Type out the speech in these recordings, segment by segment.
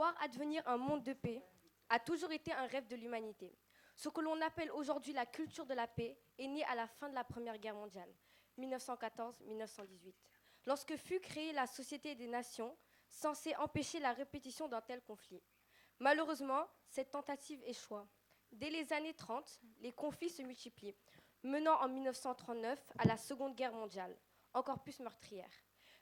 Voir advenir un monde de paix a toujours été un rêve de l'humanité. Ce que l'on appelle aujourd'hui la culture de la paix est né à la fin de la Première Guerre mondiale, 1914-1918, lorsque fut créée la Société des Nations, censée empêcher la répétition d'un tel conflit. Malheureusement, cette tentative échoua. Dès les années 30, les conflits se multiplient, menant en 1939 à la Seconde Guerre mondiale, encore plus meurtrière.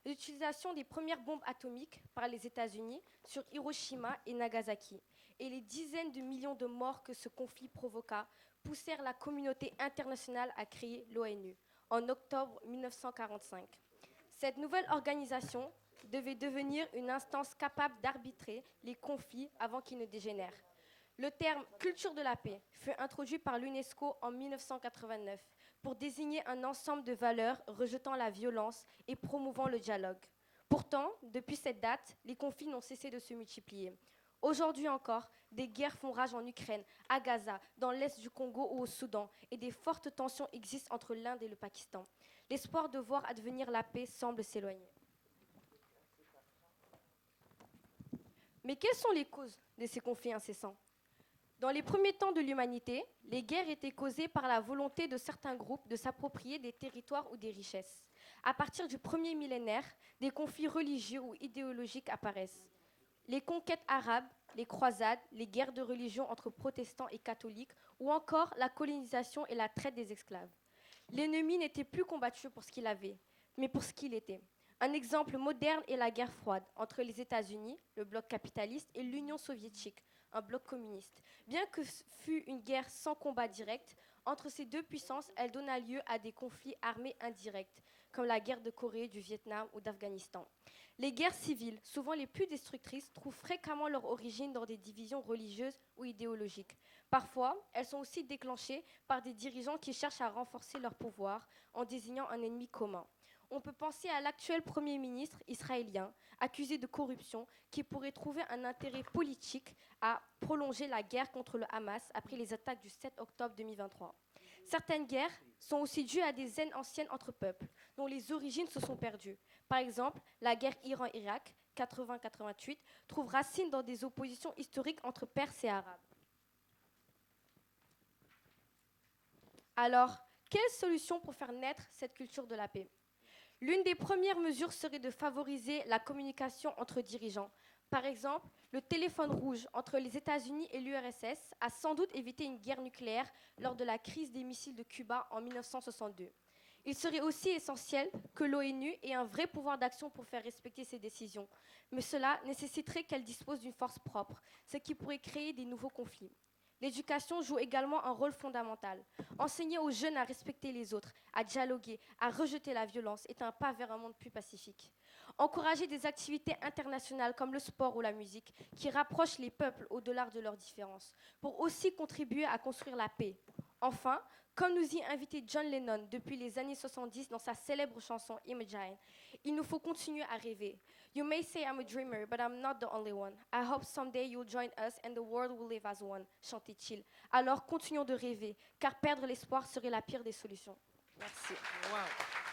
L'utilisation des premières bombes atomiques par les États-Unis sur Hiroshima et Nagasaki et les dizaines de millions de morts que ce conflit provoqua poussèrent la communauté internationale à créer l'ONU en octobre 1945. Cette nouvelle organisation devait devenir une instance capable d'arbitrer les conflits avant qu'ils ne dégénèrent. Le terme culture de la paix fut introduit par l'UNESCO en 1989 pour désigner un ensemble de valeurs rejetant la violence et promouvant le dialogue. Pourtant, depuis cette date, les conflits n'ont cessé de se multiplier. Aujourd'hui encore, des guerres font rage en Ukraine, à Gaza, dans l'est du Congo ou au Soudan, et des fortes tensions existent entre l'Inde et le Pakistan. L'espoir de voir advenir la paix semble s'éloigner. Mais quelles sont les causes de ces conflits incessants ? Dans les premiers temps de l'humanité, les guerres étaient causées par la volonté de certains groupes de s'approprier des territoires ou des richesses. À partir du premier millénaire, des conflits religieux ou idéologiques apparaissent. Les conquêtes arabes, les croisades, les guerres de religion entre protestants et catholiques, ou encore la colonisation et la traite des esclaves. L'ennemi n'était plus combattu pour ce qu'il avait, mais pour ce qu'il était. Un exemple moderne est la guerre froide entre les États-Unis, le bloc capitaliste, et l'Union soviétique, un bloc communiste. Bien que ce fût une guerre sans combat direct, entre ces deux puissances, elle donna lieu à des conflits armés indirects, comme la guerre de Corée, du Vietnam ou d'Afghanistan. Les guerres civiles, souvent les plus destructrices, trouvent fréquemment leur origine dans des divisions religieuses ou idéologiques. Parfois, elles sont aussi déclenchées par des dirigeants qui cherchent à renforcer leur pouvoir en désignant un ennemi commun. On peut penser à l'actuel Premier ministre israélien, accusé de corruption, qui pourrait trouver un intérêt politique à prolonger la guerre contre le Hamas après les attaques du 7 octobre 2023. Certaines guerres sont aussi dues à des haines anciennes entre peuples, dont les origines se sont perdues. Par exemple, la guerre Iran-Irak, 80-88, trouve racine dans des oppositions historiques entre Perses et Arabes. Alors, quelle solution pour faire naître cette culture de la paix ? L'une des premières mesures serait de favoriser la communication entre dirigeants. Par exemple, le téléphone rouge entre les États-Unis et l'URSS a sans doute évité une guerre nucléaire lors de la crise des missiles de Cuba en 1962. Il serait aussi essentiel que l'ONU ait un vrai pouvoir d'action pour faire respecter ses décisions. Mais cela nécessiterait qu'elle dispose d'une force propre, ce qui pourrait créer des nouveaux conflits. L'éducation joue également un rôle fondamental. Enseigner aux jeunes à respecter les autres, à dialoguer, à rejeter la violence est un pas vers un monde plus pacifique. Encourager des activités internationales comme le sport ou la musique qui rapprochent les peuples au-delà de leurs différences, pour aussi contribuer à construire la paix. Enfin, comme nous y invitait John Lennon depuis les années 70 dans sa célèbre chanson Imagine, il nous faut continuer à rêver. You may say I'm a dreamer, but I'm not the only one. I hope someday you'll join us and the world will live as one, chantait-il. Alors continuons de rêver, car perdre l'espoir serait la pire des solutions. Merci. Wow.